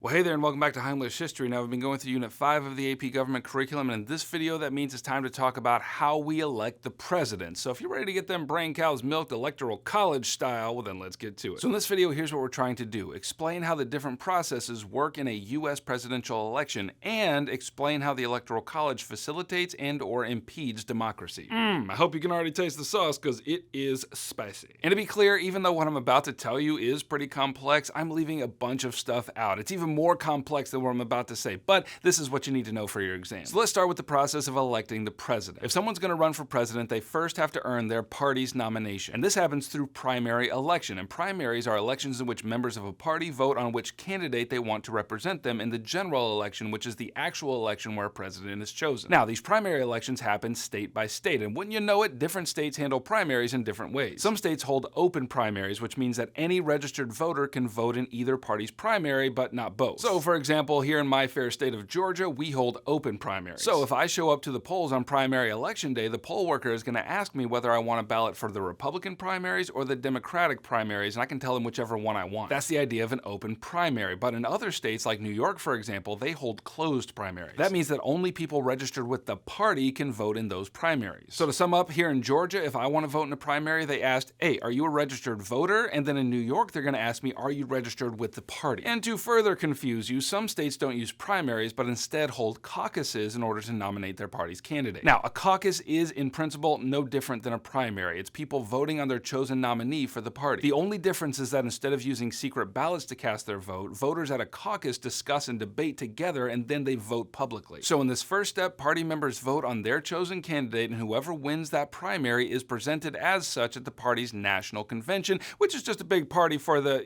Well, hey there, and welcome back to HEIMLER's History. Now, we've been going through Unit 5 of the AP Government Curriculum, and in this video, that means it's time to talk about how we elect the president. So if you're ready to get them brain cows milked electoral college style, well then let's get to it. So in this video, here's what we're trying to do. Explain how the different processes work in a US presidential election, and explain how the Electoral College facilitates and or impedes democracy. I hope you can already taste the sauce, because it is spicy. And to be clear, even though what I'm about to tell you is pretty complex, I'm leaving a bunch of stuff out. It's even more complex than what I'm about to say, but this is what you need to know for your exam. So let's start with the process of electing the president. If someone's going to run for president, they first have to earn their party's nomination. And this happens through primary election. And primaries are elections in which members of a party vote on which candidate they want to represent them in the general election, which is the actual election where a president is chosen. Now, these primary elections happen state by state, and wouldn't you know it, different states handle primaries in different ways. Some states hold open primaries, which means that any registered voter can vote in either party's primary, but not both. So, for example, here in my fair state of Georgia, we hold open primaries. So if I show up to the polls on primary election day, the poll worker is going to ask me whether I want a ballot for the Republican primaries or the Democratic primaries, and I can tell them whichever one I want. That's the idea of an open primary. But in other states, like New York, for example, they hold closed primaries. That means that only people registered with the party can vote in those primaries. So to sum up, here in Georgia, if I want to vote in a primary, they asked, hey, are you a registered voter? And then in New York, they're going to ask me, are you registered with the party? And to further confuse you, some states don't use primaries, but instead hold caucuses in order to nominate their party's candidate. Now, a caucus is, in principle, no different than a primary. It's people voting on their chosen nominee for the party. The only difference is that instead of using secret ballots to cast their vote, voters at a caucus discuss and debate together, and then they vote publicly. So in this first step, party members vote on their chosen candidate, and whoever wins that primary is presented as such at the party's national convention, which is just a big party for the,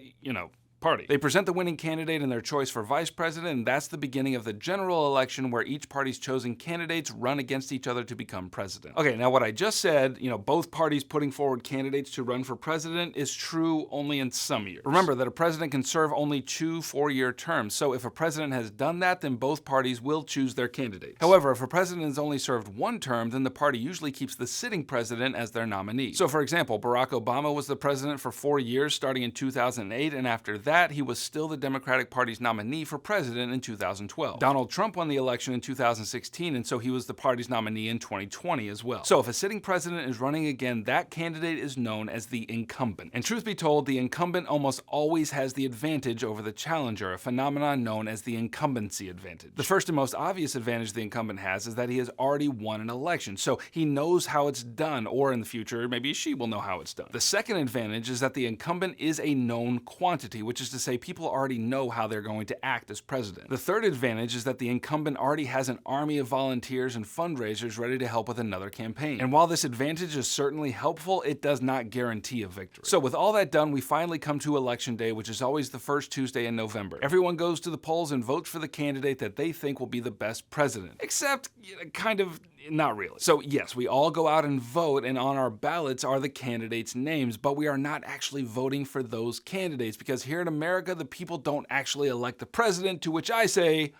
party. They present the winning candidate and their choice for vice president, and that's the beginning of the general election where each party's chosen candidates run against each other to become president. Okay, now what I just said, both parties putting forward candidates to run for president is true only in some years. Remember that a president can serve only 2 4-year terms, so if a president has done that, then both parties will choose their candidates. However, if a president has only served 1 term, then the party usually keeps the sitting president as their nominee. So for example, Barack Obama was the president for 4 years starting in 2008, and after that, he was still the Democratic Party's nominee for president in 2012. Donald Trump won the election in 2016, and so he was the party's nominee in 2020 as well. So if a sitting president is running again, that candidate is known as the incumbent. And truth be told, the incumbent almost always has the advantage over the challenger, a phenomenon known as the incumbency advantage. The first and most obvious advantage the incumbent has is that he has already won an election, so he knows how it's done, or in the future, maybe she will know how it's done. The second advantage is that the incumbent is a known quantity, which is to say people already know how they're going to act as president. The third advantage is that the incumbent already has an army of volunteers and fundraisers ready to help with another campaign. And while this advantage is certainly helpful, it does not guarantee a victory. So with all that done, we finally come to election day, which is always the first Tuesday in November. Everyone goes to the polls and votes for the candidate that they think will be the best president. Except, kind of, not really. So yes, we all go out and vote, and on our ballots are the candidates' names, but we are not actually voting for those candidates, because here in America, the people don't actually elect the president, to which I say,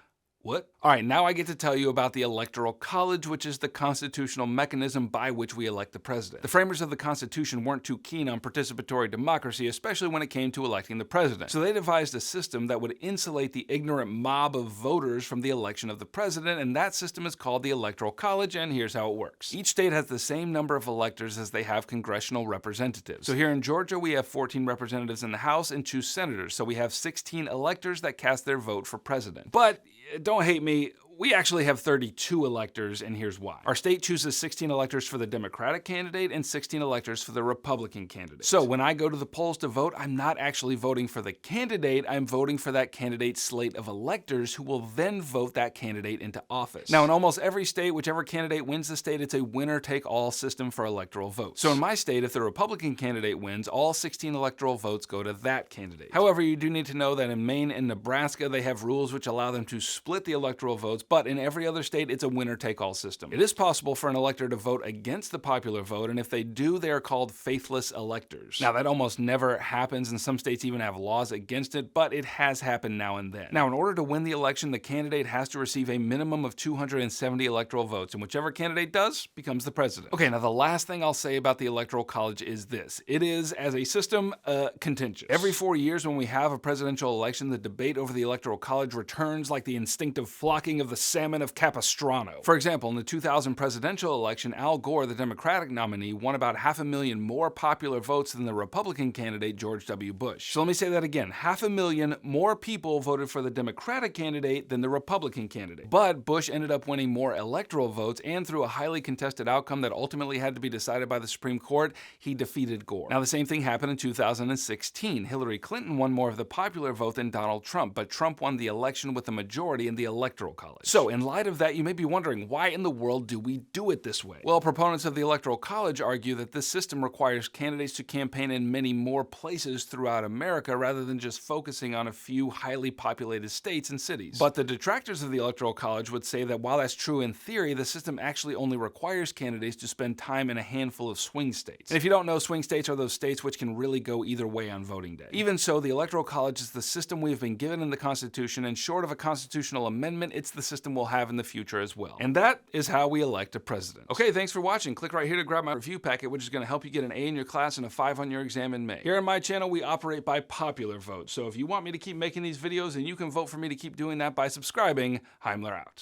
what? Alright, now I get to tell you about the Electoral College, which is the constitutional mechanism by which we elect the president. The framers of the Constitution weren't too keen on participatory democracy, especially when it came to electing the president. So they devised a system that would insulate the ignorant mob of voters from the election of the president, and that system is called the Electoral College, and here's how it works. Each state has the same number of electors as they have congressional representatives. So here in Georgia, we have 14 representatives in the House and 2 senators, so we have 16 electors that cast their vote for president. But don't hate me, we actually have 32 electors, and here's why. Our state chooses 16 electors for the Democratic candidate and 16 electors for the Republican candidate. So when I go to the polls to vote, I'm not actually voting for the candidate, I'm voting for that candidate's slate of electors who will then vote that candidate into office. Now in almost every state, whichever candidate wins the state, it's a winner-take-all system for electoral votes. So in my state, if the Republican candidate wins, all 16 electoral votes go to that candidate. However, you do need to know that in Maine and Nebraska, they have rules which allow them to split the electoral votes votes, but in every other state, it's a winner-take-all system. It is possible for an elector to vote against the popular vote, and if they do, they are called faithless electors. Now, that almost never happens, and some states even have laws against it, but it has happened now and then. Now, in order to win the election, the candidate has to receive a minimum of 270 electoral votes, and whichever candidate does becomes the president. Okay, now the last thing I'll say about the Electoral College is this. It is, as a system, contentious. Every 4 years when we have a presidential election, the debate over the Electoral College returns like the instinctive flocking of the salmon of Capistrano. For example, in the 2000 presidential election, Al Gore, the Democratic nominee, won about 500,000 more popular votes than the Republican candidate George W. Bush. So let me say that again. 500,000 more people voted for the Democratic candidate than the Republican candidate. But Bush ended up winning more electoral votes, and through a highly contested outcome that ultimately had to be decided by the Supreme Court, he defeated Gore. Now, the same thing happened in 2016. Hillary Clinton won more of the popular vote than Donald Trump, but Trump won the election with a majority in the Electoral College. So, in light of that, you may be wondering, why in the world do we do it this way? Well, proponents of the Electoral College argue that this system requires candidates to campaign in many more places throughout America rather than just focusing on a few highly populated states and cities. But the detractors of the Electoral College would say that while that's true in theory, the system actually only requires candidates to spend time in a handful of swing states. And if you don't know, swing states are those states which can really go either way on voting day. Even so, the Electoral College is the system we have been given in the Constitution, and short of a constitutional amendment, it's the system we'll have in the future as well. And that is how we elect a president. Okay, thanks for watching. Click right here to grab my review packet, which is going to help you get an A in your class and a 5 on your exam in May. Here on my channel, we operate by popular vote, so if you want me to keep making these videos, then you can vote for me to keep doing that by subscribing. Heimler out.